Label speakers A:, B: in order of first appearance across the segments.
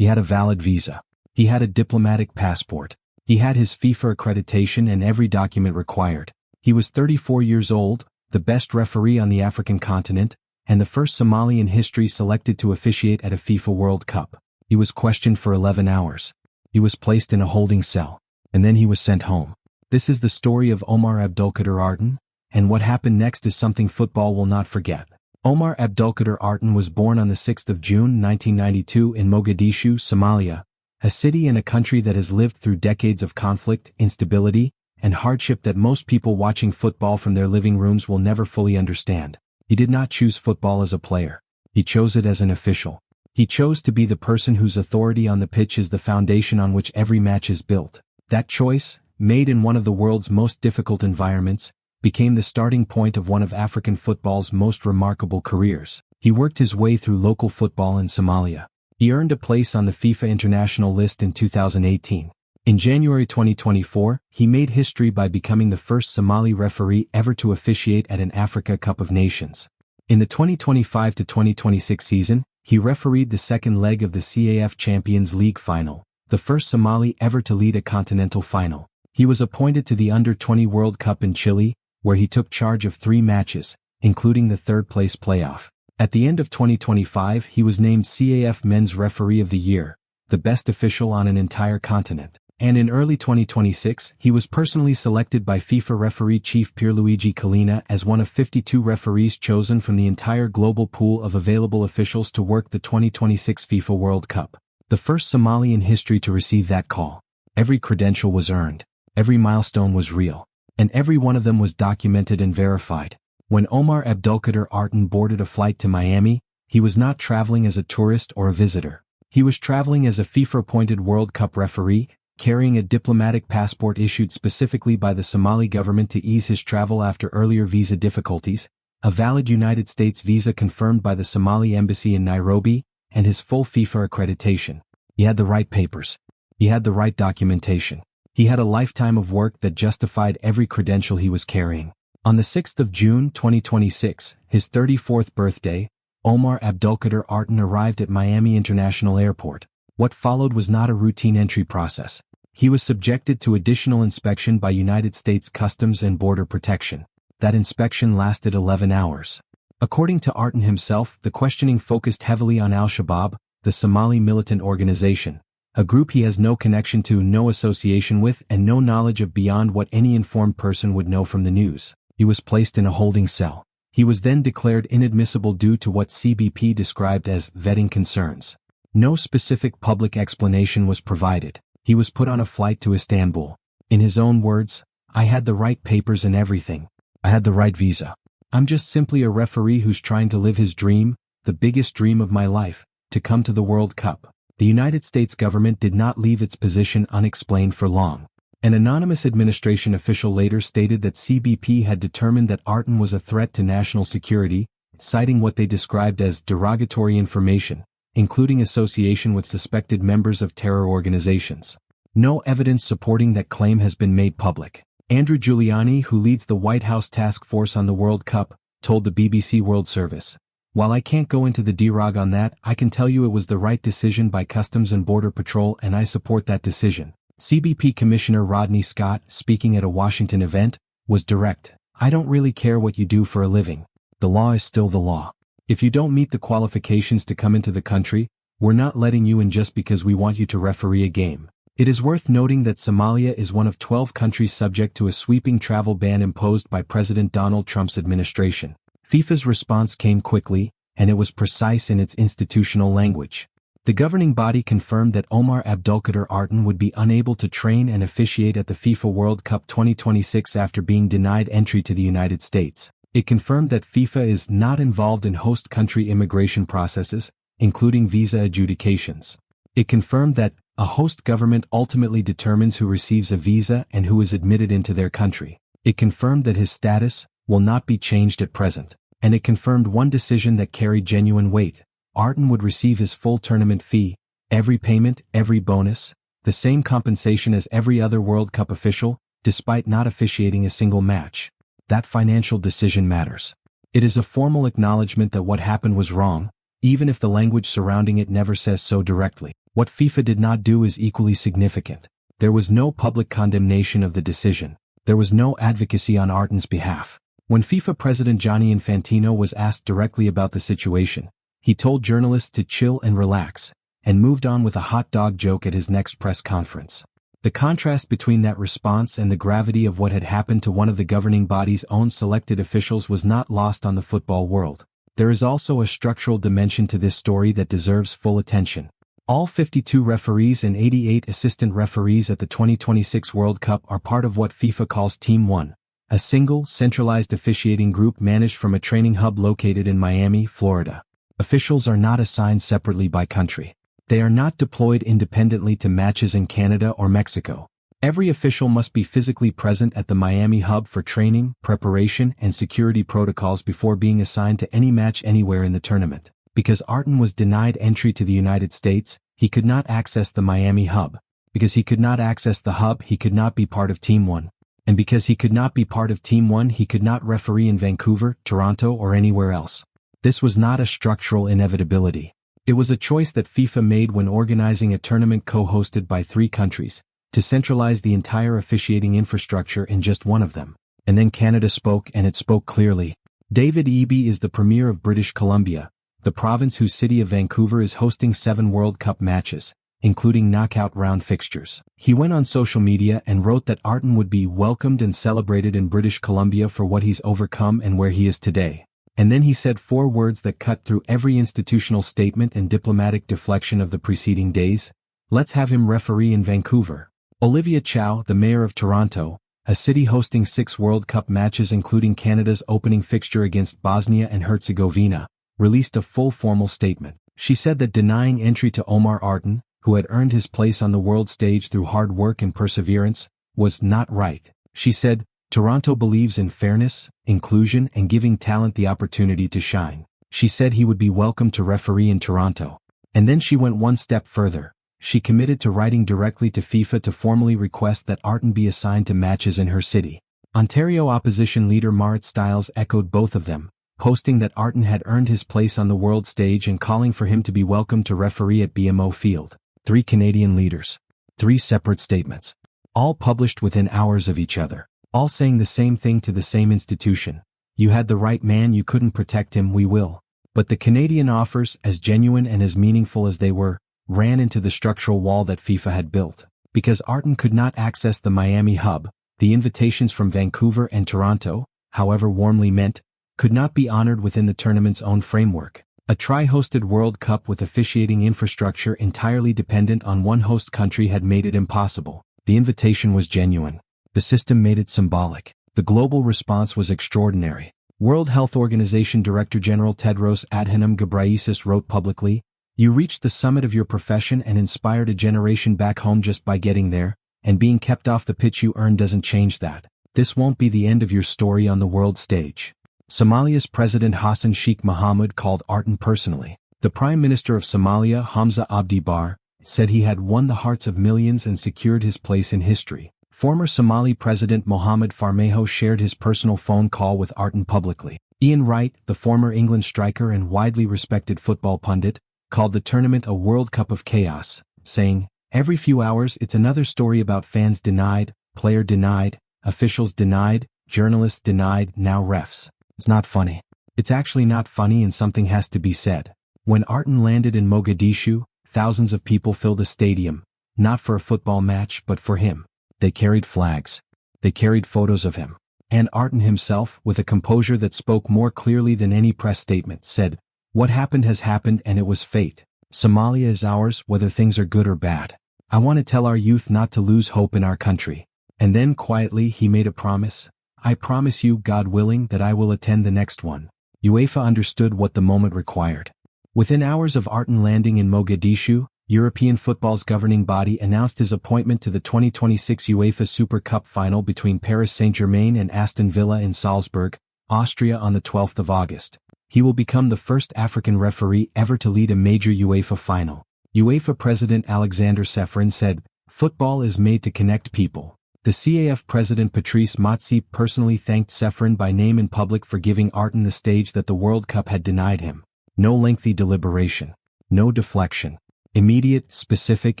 A: He had a valid visa. He had a diplomatic passport. He had his FIFA accreditation and every document required. He was 34 years old, the best referee on the African continent, and the first Somali in history selected to officiate at a FIFA World Cup. He was questioned for 11 hours. He was placed in a holding cell, and then he was sent home. This is the story of Omar Artan, and what happened next is something football will not forget. Omar Artan was born on the 6th of June 1992 in Mogadishu, Somalia, a city and a country that has lived through decades of conflict, instability, and hardship that most people watching football from their living rooms will never fully understand. He did not choose football as a player. He chose it as an official. He chose to be the person whose authority on the pitch is the foundation on which every match is built. That choice, made in one of the world's most difficult environments, became the starting point of one of African football's most remarkable careers. He worked his way through local football in Somalia. He earned a place on the FIFA international list in 2018. In January 2024, he made history by becoming the first Somali referee ever to officiate at an Africa Cup of Nations. In the 2025-2026 season, he refereed the second leg of the CAF Champions League final, the first Somali ever to lead a continental final. He was appointed to the Under-20 World Cup in Chile, where he took charge of 3 matches, including the third-place playoff. At the end of 2025, he was named CAF Men's Referee of the Year, the best official on an entire continent. And in early 2026, he was personally selected by FIFA referee chief Pierluigi Collina as one of 52 referees chosen from the entire global pool of available officials to work the 2026 FIFA World Cup. The first Somali in history to receive that call. Every credential was earned. Every milestone was real. And every one of them was documented and verified. When Omar Artan boarded a flight to Miami, he was not traveling as a tourist or a visitor. He was traveling as a FIFA-appointed World Cup referee, carrying a diplomatic passport issued specifically by the Somali government to ease his travel after earlier visa difficulties, a valid United States visa confirmed by the Somali embassy in Nairobi, and his full FIFA accreditation. He had the right papers. He had the right documentation. He had a lifetime of work that justified every credential he was carrying. On the 6th of June 2026, his 34th birthday, Omar Artan arrived at Miami International Airport. What followed was not a routine entry process. He was subjected to additional inspection by United States Customs and Border Protection. That inspection lasted 11 hours. According to Artan himself, the questioning focused heavily on Al-Shabaab, the Somali militant organization, a group he has no connection to, no association with, and no knowledge of beyond what any informed person would know from the news. He was placed in a holding cell. He was then declared inadmissible due to what CBP described as vetting concerns. No specific public explanation was provided. He was put on a flight to Istanbul. In his own words, "I had the right papers and everything. I had the right visa. I'm just simply a referee who's trying to live his dream, the biggest dream of my life, to come to the World Cup." The United States government did not leave its position unexplained for long. An anonymous administration official later stated that CBP had determined that Artan was a threat to national security, citing what they described as derogatory information, including association with suspected members of terror organizations. No evidence supporting that claim has been made public. Andrew Giuliani, who leads the White House task force on the World Cup, told the BBC World Service, "While I can't go into the derog on that, I can tell you it was the right decision by Customs and Border Patrol and I support that decision." CBP Commissioner Rodney Scott, speaking at a Washington event, was direct. "I don't really care what you do for a living. The law is still the law. If you don't meet the qualifications to come into the country, we're not letting you in just because we want you to referee a game." It is worth noting that Somalia is one of 12 countries subject to a sweeping travel ban imposed by President Donald Trump's administration. FIFA's response came quickly, and it was precise in its institutional language. The governing body confirmed that Omar Artan would be unable to train and officiate at the FIFA World Cup 2026 after being denied entry to the United States. It confirmed that FIFA is not involved in host country immigration processes, including visa adjudications. It confirmed that a host government ultimately determines who receives a visa and who is admitted into their country. It confirmed that his status will not be changed at present. And it confirmed one decision that carried genuine weight. Artan would receive his full tournament fee, every payment, every bonus, the same compensation as every other World Cup official, despite not officiating a single match. That financial decision matters. It is a formal acknowledgement that what happened was wrong, even if the language surrounding it never says so directly. What FIFA did not do is equally significant. There was no public condemnation of the decision. There was no advocacy on Artan's behalf. When FIFA President Gianni Infantino was asked directly about the situation, he told journalists to chill and relax, and moved on with a hot dog joke at his next press conference. The contrast between that response and the gravity of what had happened to one of the governing body's own selected officials was not lost on the football world. There is also a structural dimension to this story that deserves full attention. All 52 referees and 88 assistant referees at the 2026 World Cup are part of what FIFA calls Team 1, a single, centralized officiating group managed from a training hub located in Miami, Florida. Officials are not assigned separately by country. They are not deployed independently to matches in Canada or Mexico. Every official must be physically present at the Miami hub for training, preparation, and security protocols before being assigned to any match anywhere in the tournament. Because Artan was denied entry to the United States, he could not access the Miami hub. Because he could not access the hub, he could not be part of Team 1. And because he could not be part of Team 1, he could not referee in Vancouver, Toronto, or anywhere else. This was not a structural inevitability. It was a choice that FIFA made when organizing a tournament co-hosted by 3 countries, to centralize the entire officiating infrastructure in just one of them. And then Canada spoke, and it spoke clearly. David Eby is the Premier of British Columbia, the province whose city of Vancouver is hosting 7 World Cup matches, including knockout round fixtures. He went on social media and wrote that Artan would be welcomed and celebrated in British Columbia for what he's overcome and where he is today. And then he said 4 words that cut through every institutional statement and diplomatic deflection of the preceding days. Let's have him referee in Vancouver. Olivia Chow, the mayor of Toronto, a city hosting 6 World Cup matches including Canada's opening fixture against Bosnia and Herzegovina, released a full formal statement. She said that denying entry to Omar Artan, who had earned his place on the world stage through hard work and perseverance, was not right. She said, Toronto believes in fairness, inclusion, and giving talent the opportunity to shine. She said he would be welcome to referee in Toronto. And then she went one step further. She committed to writing directly to FIFA to formally request that Artan be assigned to matches in her city. Ontario opposition leader Marit Stiles echoed both of them, posting that Artan had earned his place on the world stage and calling for him to be welcome to referee at BMO Field. 3 Canadian leaders. 3 separate statements. All published within hours of each other. All saying the same thing to the same institution. You had the right man, you couldn't protect him, we will. But the Canadian offers, as genuine and as meaningful as they were, ran into the structural wall that FIFA had built. Because Artan could not access the Miami hub, the invitations from Vancouver and Toronto, however warmly meant, could not be honored within the tournament's own framework. A tri-hosted World Cup with officiating infrastructure entirely dependent on one host country had made it impossible. The invitation was genuine. The system made it symbolic. The global response was extraordinary. World Health Organization Director General Tedros Adhanom Ghebreyesus wrote publicly, "You reached the summit of your profession and inspired a generation back home just by getting there, and being kept off the pitch you earned doesn't change that. This won't be the end of your story on the world stage." Somalia's President Hassan Sheikh Mohamud called Artan personally. The Prime Minister of Somalia, Hamza Abdi Barre, said he had won the hearts of millions and secured his place in history. Former Somali President Mohamed Farmajo shared his personal phone call with Artan publicly. Ian Wright, the former England striker and widely respected football pundit, called the tournament a World Cup of chaos, saying, "Every few hours it's another story about fans denied, player denied, officials denied, journalists denied, now refs. It's not funny. It's actually not funny, and something has to be said." When Artan landed in Mogadishu, thousands of people filled a stadium, not for a football match but for him. They carried flags. They carried photos of him. And Artan himself, with a composure that spoke more clearly than any press statement, said, "What happened has happened and it was fate. Somalia is ours, whether things are good or bad. I want to tell our youth not to lose hope in our country." And then quietly he made a promise. "I promise you, God willing, that I will attend the next one." UEFA understood what the moment required. Within hours of Artan landing in Mogadishu, European football's governing body announced his appointment to the 2026 UEFA Super Cup final between Paris Saint-Germain and Aston Villa in Salzburg, Austria on the 12th of August. He will become the first African referee ever to lead a major UEFA final. UEFA President Alexander Ceferin said, "Football is made to connect people." The CAF President Patrice Motsepe personally thanked Ceferin by name in public for giving Artan the stage that the World Cup had denied him. No lengthy deliberation. No deflection. Immediate, specific,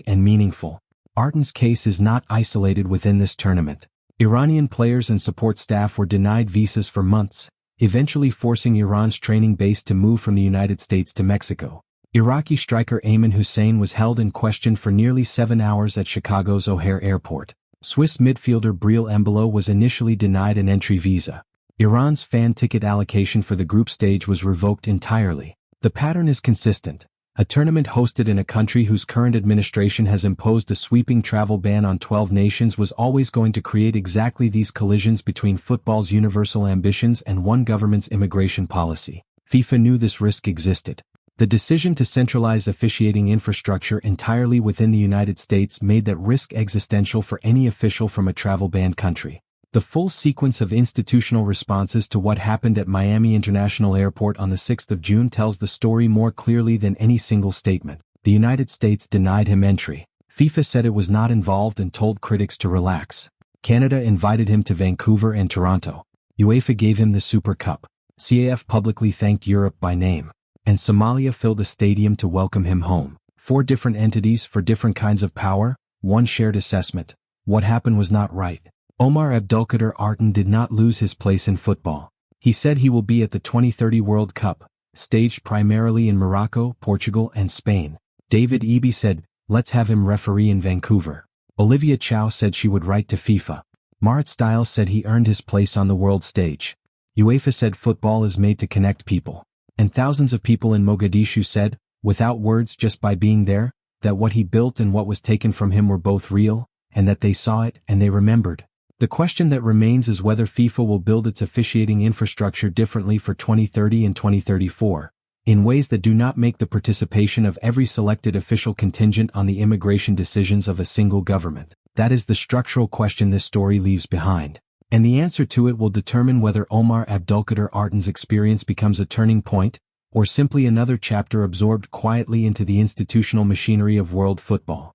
A: and meaningful. Artan's case is not isolated within this tournament. Iranian players and support staff were denied visas for months, eventually forcing Iran's training base to move from the United States to Mexico. Iraqi striker Ayman Hussein was held and questioned for nearly 7 hours at Chicago's O'Hare Airport. Swiss midfielder Breel Embolo was initially denied an entry visa. Iran's fan ticket allocation for the group stage was revoked entirely. The pattern is consistent. A tournament hosted in a country whose current administration has imposed a sweeping travel ban on 12 nations was always going to create exactly these collisions between football's universal ambitions and one government's immigration policy. FIFA knew this risk existed. The decision to centralize officiating infrastructure entirely within the United States made that risk existential for any official from a travel-banned country. The full sequence of institutional responses to what happened at Miami International Airport on the 6th of June tells the story more clearly than any single statement. The United States denied him entry. FIFA said it was not involved and told critics to relax. Canada invited him to Vancouver and Toronto. UEFA gave him the Super Cup. CAF publicly thanked Europe by name. And Somalia filled a stadium to welcome him home. 4 different entities for different kinds of power, one shared assessment. What happened was not right. Omar Artan did not lose his place in football. He said he will be at the 2030 World Cup, staged primarily in Morocco, Portugal, and Spain. David Eby said, let's have him referee in Vancouver. Olivia Chow said she would write to FIFA. Marat Stiles said he earned his place on the world stage. UEFA said football is made to connect people. And thousands of people in Mogadishu said, without words just by being there, that what he built and what was taken from him were both real, and that they saw it and they remembered. The question that remains is whether FIFA will build its officiating infrastructure differently for 2030 and 2034, in ways that do not make the participation of every selected official contingent on the immigration decisions of a single government. That is the structural question this story leaves behind. And the answer to it will determine whether Omar Artan's experience becomes a turning point, or simply another chapter absorbed quietly into the institutional machinery of world football.